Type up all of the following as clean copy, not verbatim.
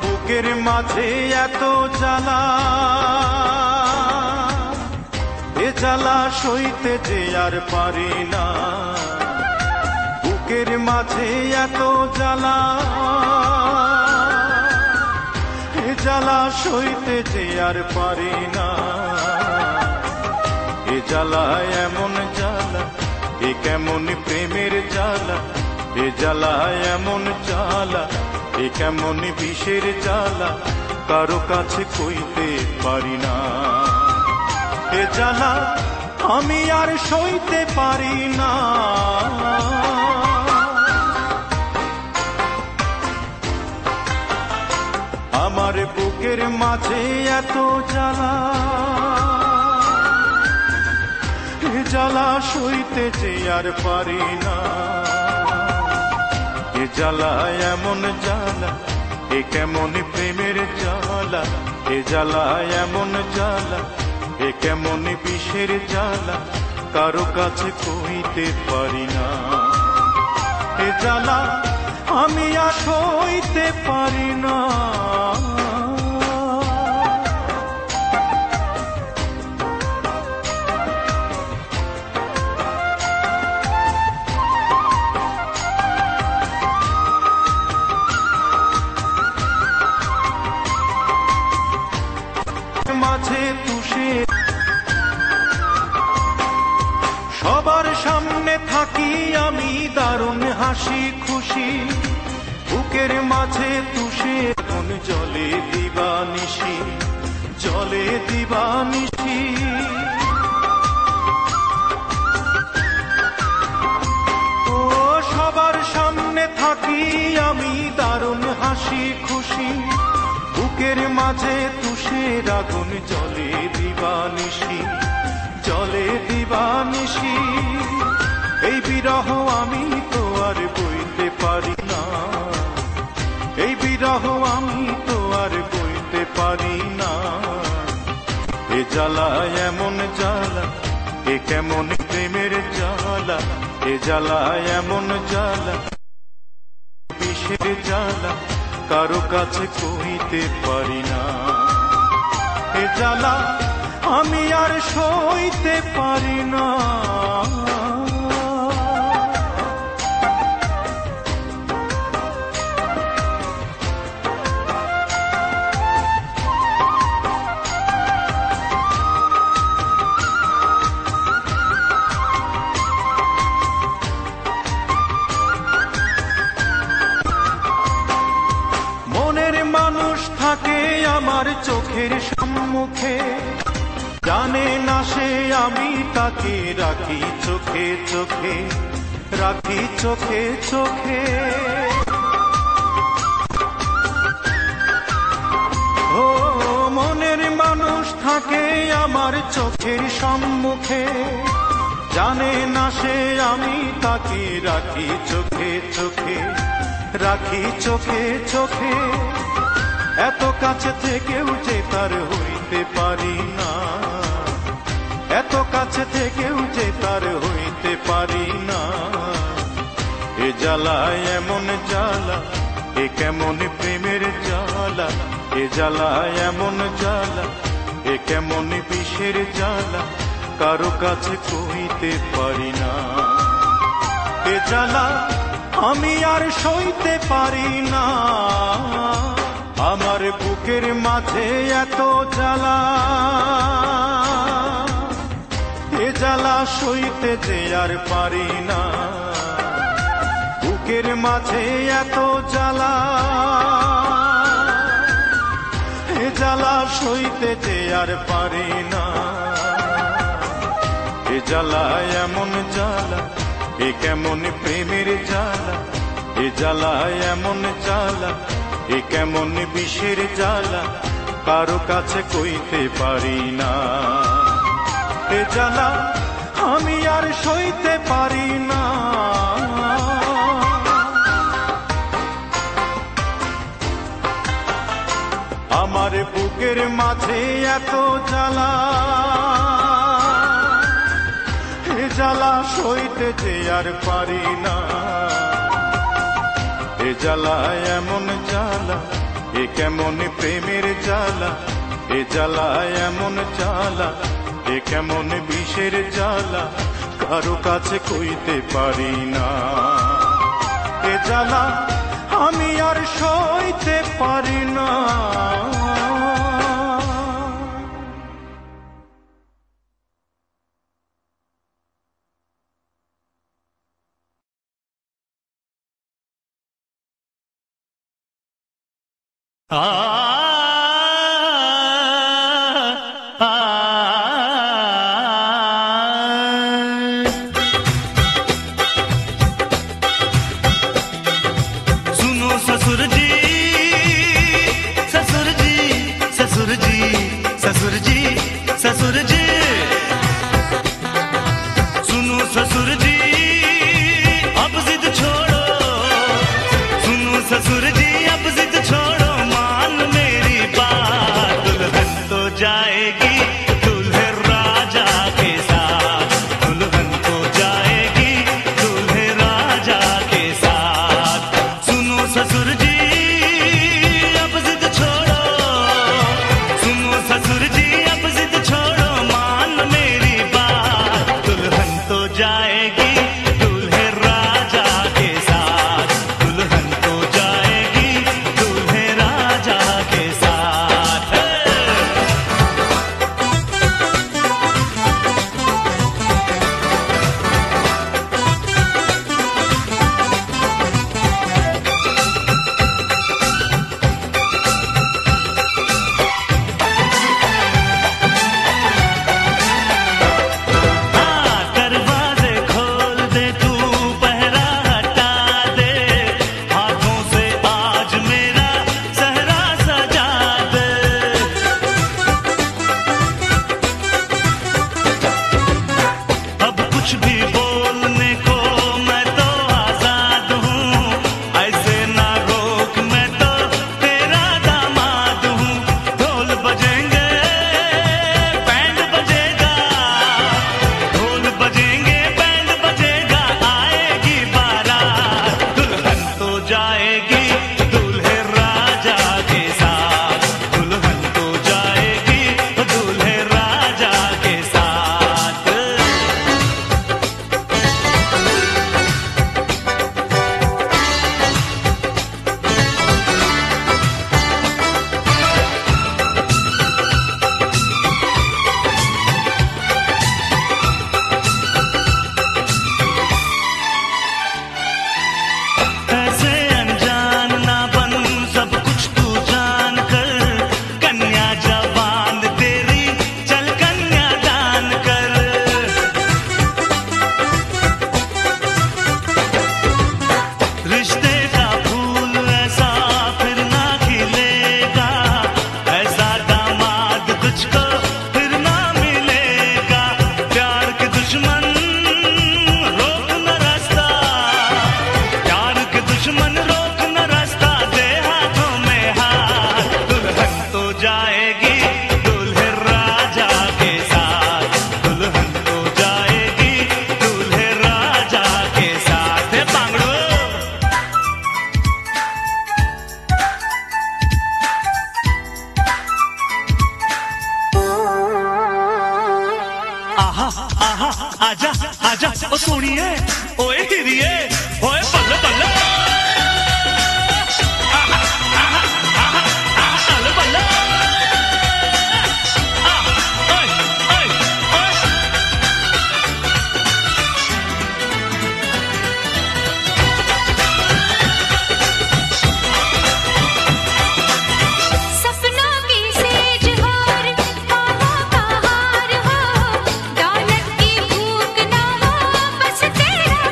বুকের মাঝে এত জ্বালা, এ জ্বালা সইতে যে আর পারি না। বুকের মাঝে এত জ্বালা, এ জ্বালা সইতে যে আর পারি না। এ জ্বালা এমন জ্বালা, এ কেমন প্রেমের জ্বালা। এ জ্বালা এমন জ্বালা, এ কেমন বিষের জ্বালা, কারো কাছে কইতে পারি না। এ জ্বালা আমি আর সইতে পারি না। আমার বুকের মাঝে এত জ্বালা, এ জ্বালা সইতে যে আর পারি না। এ জ্বালা এমন জ্বালা, এ কেমন প্রেমের জ্বালা। এ জ্বালা এমন জ্বালা, এ কেমন বিষের জ্বালা, কারো কাছে কইতে পারি না। এ জ্বালা আমি আর সইতে পারি না। মাঝে তুষে সবার সামনে থাকি আমি দারুণ হাসি খুশি। বুকের মাঝে তুষে কোন জলে দিবানিশি, জলে দিবানিশি। ও সবার সামনে থাকি আমি দারুণ হাসি খুশি। বুকের মাঝে তুষের আগুন জলে দিবানিশি, জলে দিবানিশি। এই বিরহ আমি তো আর বইতে পারি না। এই বিরহ আমি তো আর বইতে পারি না। এ জ্বালা এমন জ্বালা, এ কেমন প্রেমের জ্বালা। এ জ্বালা এমন জ্বালা, বিষের জ্বালা, কারো কাছে কইতে পারি না। এ জ্বালা আমি আর সইতে পারি না। মনের মানুষ থাকে আমার চোখের সম্মুখে, জানে না সে আমি তাকে রাখি চোখে চোখে, রাখি চোখে চোখে। ও মনের মানুষ থাকে আমার চোখের সম্মুখে, জানে না সে আমি তাকে রাখি চোখে চোখে, রাখি চোখে চোখে। এত কাছে থেকেও যে তার হইতে পারি না, এত কাছে থেকেও যে তার হইতে পারি না। এ জ্বালা এমন জ্বালা, এ কেমন প্রেমের জ্বালা। এ জ্বালা এমন জ্বালা, এ কেমন বিষের জ্বালা, কারো কাছে কইতে পারি না। এ জ্বালা আমি আর সইতে পারি না। আমার বুকের মাঝে এত জ্বালা, এ জ্বালা সইতে যে আর পারি না। বুকের মাঝে এত জ্বালা, এ জ্বালা সইতে যে আর পারি না। এ জ্বালা এমন জ্বালা, এ কেমন প্রেমের জ্বালা। এ জ্বালা এমন জ্বালা, এ কেমন বিষের জ্বালা, কারো কাছে কইতে পারি না। এ জ্বালা আমি আর সইতে পারি না। আমার বুকের মাঝে এত জ্বালা, এ জ্বালা সইতে যে আর পারি না। এ জ্বালা এমন জ্বালা, এ কেমন প্রেমের জ্বালা, এ জ্বালা এমন জ্বালা, এ কেমন বিষের জ্বালা, কারো কাছে কইতে পারি না। এ জ্বালা আমি আর সইতে পারি না। सुनो ससुर जी, ससुर जी, ससुर जी, ससुर जी, ससुर जी, सुनो ससुर जी, अब जिद छोड़ो, सुनो ससुर जी, अब जिद छोड़ो, मान मेरी बात, दुल्हन तो जाएगी दूल्हे राजा के साथ, दुल्हन तो जाएगी दूल्हे राजा के साथ। सुनो ससुर जी, अब जिद छोड़ो, सुनो ससुर जी, अब जिद छोड़ो, मान मेरी बात, दुल्हन तो जाएगी दूल्हे राजा के साथ, दुल्हन तो जाएगी दूल्हे राजा के साथ। हाँ, दरवाजे खोल दे तू, पहरा हटा दे, हाथों से आज मेरा सहरा सजा दे। अब कुछ भी बोलने को मैं तो आजाद हूँ, ऐसे ना रोक, मैं तो तेरा दामाद हूँ। ढोल बजेंगे, बैंड बजेगा, ढोल बजेंगे, बैंड बजेगा, आएगी बारात, दुल्हन तो जाएगी दूल्हे राजा के साथ, दुल्हन तो जाएगी दूल्हे राजा के साथ। ऐसे अनजान ना बन, सब कुछ तू जान कर, कन्या जवान तेरी चल कन्या दान कर। रिश्ते का फूल ऐसा फिर ना खिलेगा, ऐसा दामाद तुझको फिर ना मिलेगा। प्यार के दुश्मन रोक न रास्ता, प्यार के दुश्मन रोक न रास्ता, दे हाथों में हाथ, दुल्हन तो जाएगी दूल्हे राजा के साथ, दुल्हन तो जाएगी दूल्हे राजा के साथ। हे बांगड़ो, आहा आहा, आजा आजा ओ सोनिए, ओए हिरिए, ओए बल्ले बल्ले, आहा आहा आहा आहा, बल्ले बल्ले, ओए ओए ओए। सपनों की सेज हार, ख्वाबों का हार हो, दौलत की भूख ना हो, बस तेरा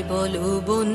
বলো বন্ধু